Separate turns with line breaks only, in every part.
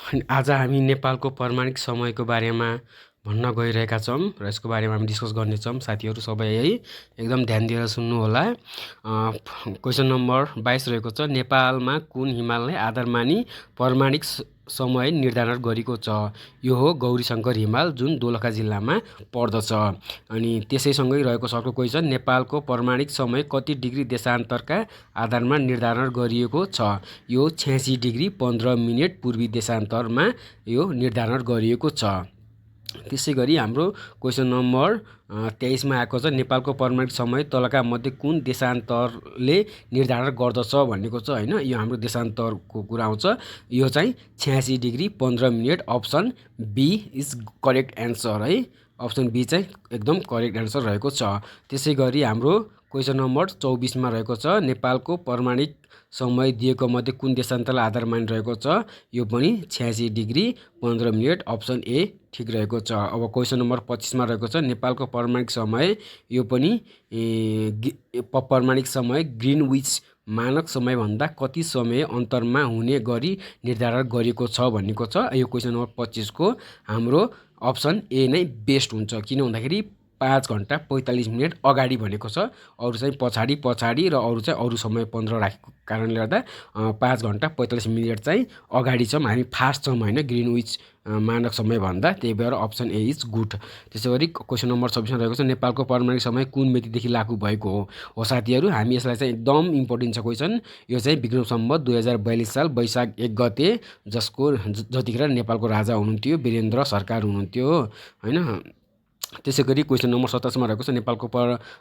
आज हामी नेपालको प्रमाणिक समयको बारेमा भन्न गइरहेका छौँ र यसको बारेमा हामी डिस्कस गर्नेछौँ। साथीहरू सबै है एकदम ध्यान दिएर सुन्नुहोला। क्वेसन नम्बर 22 रहेको छ, नेपालमा कुन हिमाललाई आधार मानी प्रमाणिक समय निर्धारण गरेको छ? यो हो गौरीशङ्कर हिमाल, जुन दोलखा जिल्लामा पर्दछ। अनि त्यसैसँगै रहेको अर्को क्वेसन, नेपालको प्रमाणिक समय कति डिग्री देशान्तरका आधारमा निर्धारण गरिएको छ? यो 86 डिग्री 15 मिनेट पूर्वी देशान्तरमा यो निर्धारण गरिएको छ। त्यसै गरी हाम्रो क्वेसन नम्बर 23 मा आएको छ, नेपालको प्रमाणिक समय तलका मध्ये कुन देशान्तरले निर्धारण गर्दछ भनेको छ हैन। यो हाम्रो देशान्तरको कुरा आउँछ। यो चाहिँ 86 degree 15 minute. Option B is correct answer है। अप्सन बी चाहिँ एकदम करेक्ट एन्सर रहेको छ। त्यसै गरी हाम्रो क्वेसन नम्बर 24 मा रहेको छ, नेपालको प्रमाणिक समय दिएको मध्ये कुन देशान्तरलाई आधार मानिरहेको छ? यो पनि 86 डिग्री 15 मिनेट। अप्सन ए ठिक रहेको छ। अब क्वेसन नम्बर 25 मा रहेको छ, नेपालको प्रमाणिक समय यो पनि प्रमाणिक समय ग्रिनविच मानक समयभन्दा कति समय अन्तरमा हुने गरी निर्धारण गरिएको छ भनेको छ। यो क्वेसन नम्बर 25 को हाम्रो अप्सन ए नै बेस्ट हुन्छ। किन भन्दाखेरि 5 घण्टा 45 मिनेट अगाडि भनेको छ, अरू चाहिँ पछाडि र अरू चाहिँ अरू समय 15 राखेको कारणले गर्दा 5 घण्टा 45 मिनेट चाहिँ अगाडि छौँ, हामी फास्ट छौँ होइन ग्रिनविच मानक समयभन्दा। त्यही भएर अप्सन ए इज गुड। त्यसै गरी क्वेसन नम्बर 26 मा रहेको छ, नेपालको प्रमाणिक समय कुन मितिदेखि लागू भएको हो? साथीहरू हामी यसलाई चाहिँ एकदम इम्पोर्टेन्ट छ क्वेसन। यो चाहिँ विक्रम सम्वत 2042 साल वैशाख 1 गते, जतिखेर नेपालको राजा हुनुहुन्थ्यो वीरेन्द्र सरकार हुनुहुन्थ्यो होइन। त्यसै गरी क्वेसन नम्बर 27 मा रहेको छ, नेपालको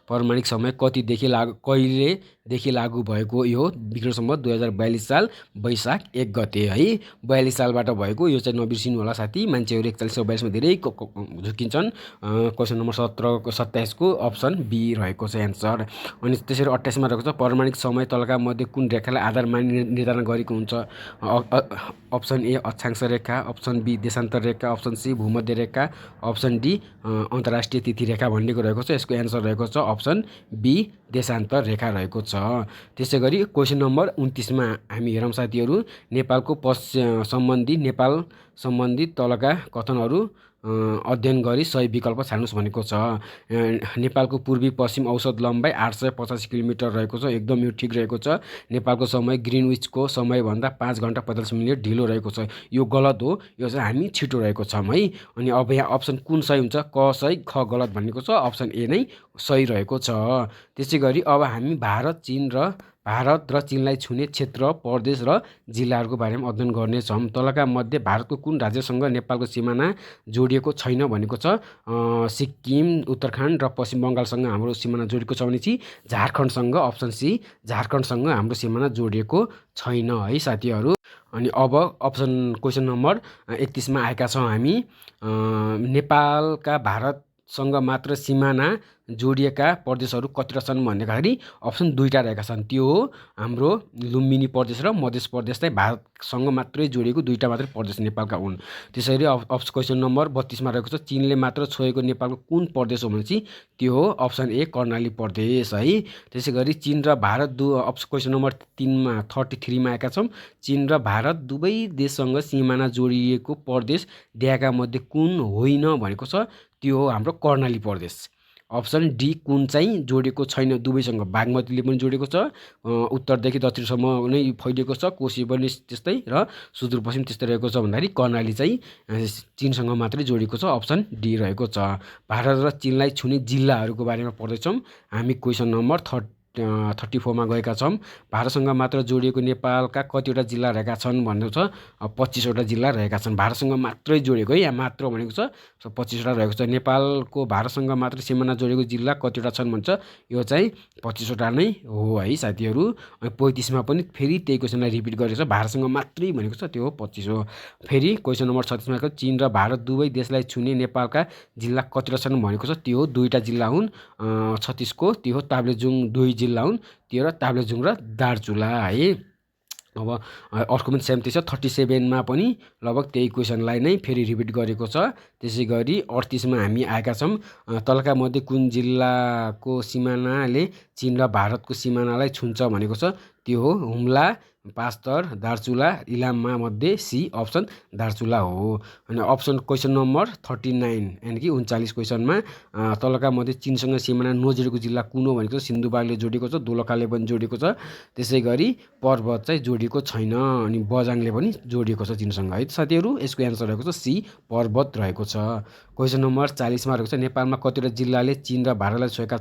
प्रमाणिक समय कहिलेदेखि लागू भएको? यो विक्रम सम्वत 2042 साल वैशाख 1 गते है। 42 सालबाट भएको, यो चाहिँ नबिर्सिनु होला साथी। मान्छेहरू 41 र 42 मा धेरै झुकिन्छन्। क्वेसन नम्बर 27 को अप्सन बी रहेको छ एन्सर। अनि त्यसरी 28 मा रहेको छ, प्रमाणिक समय तलका मध्ये कुन रेखालाई आधार मानि निर्धारण गरेको हुन्छ? अप्सन ए अक्षांश रेखा, अप्सन बी देशान्तर रेखा, अप्सन सी भूमध्य रेखा, अप्सन डी अन्तर्राष्ट्रिय तिथि रेखा भन्नेको रहेको छ। यसको एन्सर रहेको छ अप्सन बी देशान्तर रेखा रहेको छ। त्यसै गरी क्वेसन नम्बर 29 मा हामी हेरौँ साथीहरू, नेपाल सम्बन्धी तलका कथनहरू अध्ययन गरी सही विकल्प छान्नुहोस् भनेको छ। नेपालको पूर्वी पश्चिम औसत लम्बाइ 885 किलोमिटर रहेको छ, एकदम यो ठिक रहेको छ। नेपालको समय ग्रिनविचको समयभन्दा 5 घण्टा 45 मिनेट ढिलो रहेको छ, यो गलत हो। यो चाहिँ हामी छिटो रहेको छौँ है। अनि अब यहाँ अप्सन कुन सही हुन्छ? क सही ख गलत भनेको छ, अप्सन ए नै सही रहेको छ। त्यसै गरी अब हामी भारत र चीनलाई छुने क्षेत्र, प्रदेश र जिल्लाहरूको बारेमा अध्ययन गर्नेछौँ। तलका मध्ये भारतको कुन राज्यसँग नेपालको सिमाना जोडिएको छैन भनेको छ? सिक्किम, उत्तराखण्ड र पश्चिम बङ्गालसँग हाम्रो सिमाना जोडिएको छ भनेपछि झारखण्डसँग, अप्सन सी झारखण्डसँग हाम्रो सिमाना जोडिएको छैन है साथीहरू। अनि अब क्वेसन नम्बर 31 मा आएका छौँ हामी। नेपालका भारतसँग मात्र सिमाना जोडिएका प्रदेशहरू कतिवटा छन् भन्दाखेरि अप्सन 2टा रहेका छन्। त्यो हो हाम्रो लुम्बिनी प्रदेश र मध्य प्रदेश चाहिँ भारतसँग मात्रै जोडिएको 2टा मात्रै प्रदेश नेपालका हुन्। त्यसरी क्वेसन नम्बर 32 मा रहेको छ, चीनले मात्र छोएको नेपालको कुन प्रदेश हो भनेपछि त्यो हो अप्सन ए कर्णाली प्रदेश है। त्यसै गरी चीन र भारत क्वेसन नम्बर 33 मा आएका छौँ, चीन र भारत दुवै देशसँग सिमाना जोडिएको प्रदेश देखाएका मध्ये कुन होइन भनेको छ? त्यो हो हाम्रो कर्णाली प्रदेश। अप्सन डी कुन चाहिँ जोडिएको छैन दुवैसँग? बागमतीले पनि जोडिएको छ, उत्तरदेखि दक्षिणसम्म नै फैलिएको छ, कोशी पनि त्यस्तै र सुदूरपश्चिम त्यस्तै रहेको छ भन्दाखेरि कर्णाली चाहिँ चीनसँग मात्रै जोडिएको छ, अप्सन डी रहेको छ। भारत र चीनलाई छुने जिल्लाहरूको बारेमा पढ्दैछौँ हामी। क्वेसन नम्बर 34 मा गएका छौँ। भारतसँग मात्र जोडिएको नेपालका कतिवटा जिल्ला रहेका छन् भनेको छ? 25 वटा जिल्ला रहेका छन्। भारतसँग मात्रै जोडिएको है, यहाँ मात्र भनेको छ 25 वटा रहेको छ। नेपालको भारतसँग मात्र सिमाना जोडिएको जिल्ला कतिवटा छन् भन्छ? यो चाहिँ 25 वटा नै हो है साथीहरू। 35 मा पनि फेरि त्यही क्वेसनलाई रिपिट गरेको छ, भारतसँग मात्रै भनेको छ, त्यो हो 25 हो। फेरि क्वेसन नम्बर 36 मा चीन र भारत दुवै देशलाई छुने नेपालका जिल्ला कतिवटा छन् भनेको छ? त्यो हो 2टा जिल्ला हुन्। 36 को त्यो हो ताप्लेजुङ 2 जिल्ला हुन्, त्यो र ताप्लेजुङ र दार्चुला है। अब अर्को पनि सेम त्यही छ। 37 मा पनि लगभग त्यही क्वेसनलाई नै फेरि रिपिट गरेको छ। त्यसै गरी 38 मा हामी आएका छौँ, तलका मध्ये कुन जिल्लाको सिमानाले चीन र भारतको सिमानालाई छुन्छ भनेको छ? त्यो हो हुम्ला, पाँचथर, दार्चुला, इलाममा मध्ये सी अप्सन दार्चुला हो। अनि क्वेसन नम्बर 39 यानि कि 39 क्वेसनमा तलका मध्ये चीनसँग सिमाना नजोडेको जिल्ला कुन हो भनेको सिन्धुपाल्चोकले जोडेको छ, दोलखाले पनि जोडेको छ, त्यसै गरी पर्वत चाहिँ जोडिएको छैन, अनि बझाङले पनि जोडिएको छ चीनसँग है साथीहरू। यसको एन्सर रहेको छ सी पर्वत रहेको छ। क्वेसन नम्बर 40 मा रहेको छ नेपालमा कतिवटा जिल्लाले चीन र भारतलाई छोएका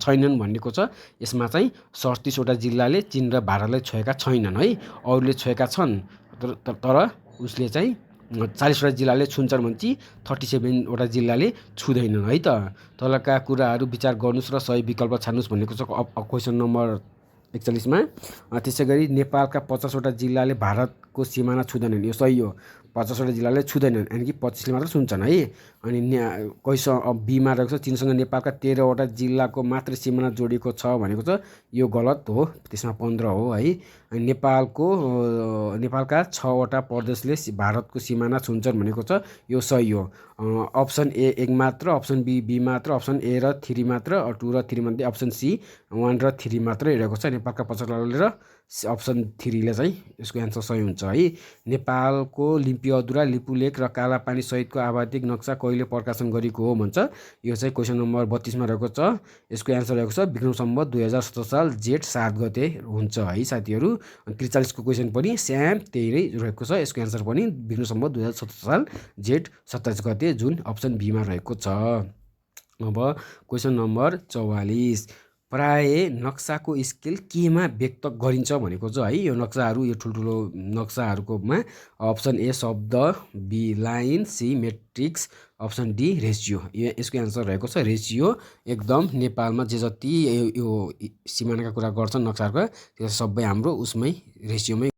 छैनन् भनेको छ। यसमा चाहिँ 37 वटा जिल्लाले चीन र भारतलाई छोएका छैनन् है, अरूले छोएका छन् तर उसले चाहिँ 40 वटा जिल्लाले छुन्छन् भने 37 वटा जिल्लाले छुँदैनन् है त। तलका कुराहरू विचार गर्नुहोस् र सही विकल्प छान्नुहोस् भनेको छ क्वेसन नम्बर 41 मा। त्यसै गरी नेपालका 50 वटा जिल्लाले भारतको सिमाना छुँदैनन्, यो सही हो। 50 वटा जिल्लाले छुँदैनन् यानि कि 25ले मात्र छुन्छन् है। अनि क्वेसन बीमा रहेको छ चीनसँग नेपालका 13 वटा जिल्लाको मात्र सिमाना जोडिएको छ भनेको छ, यो गलत हो, त्यसमा 15 हो है। अनि नेपालका 6 वटा प्रदेशले भारतको सिमाना छुन्छन् भनेको छ, यो सही हो। अप्सन ए 1 मात्र, अप्सन बी 2 मात्र, अप्सन ए र 3 मात्र, 2 र 3 मध्ये अप्सन सी 1 र 3 मात्रै रहेको छ। नेपालका 50 र अप्सन 3 ले चाहिँ यसको एन्सर सही हुन्छ है। नेपालको लिम्पिअधुरा, लिपुलेख र कालापानी सहितको आवाधिक नक्सा कहिले प्रकाशन गरिएको हो भन्छ, यो चाहिँ क्वेसन नम्बर 32 मा रहेको छ। यसको एन्सर रहेको छ विक्रम सम्वत 2017 साल जेठ 7 गते हुन्छ है साथीहरू। 43 को क्वेसन पनि स्याम त्यही नै रहेको छ, यसको एन्सर पनि विक्रम सम्वत 2017 साल जेठ 27 गते, जुन अप्सन बी मा रहेको छ। अब क्वेसन नम्बर 44, प्राय नक्साको स्केल केमा व्यक्त गरिन्छ भनेको छ है। यो नक्साहरू, यो ठुल्ठुलो नक्साहरूकोमा अप्सन ए शब्द, B line, C metrics, option D ratio, यसको एन्सर रहेको छ रेसियो। एकदम नेपालमा जे जति यो सिमानाका कुरा गर्छन् नक्साहरूका, त्यो सबै हाम्रो उसमै रेसियोमै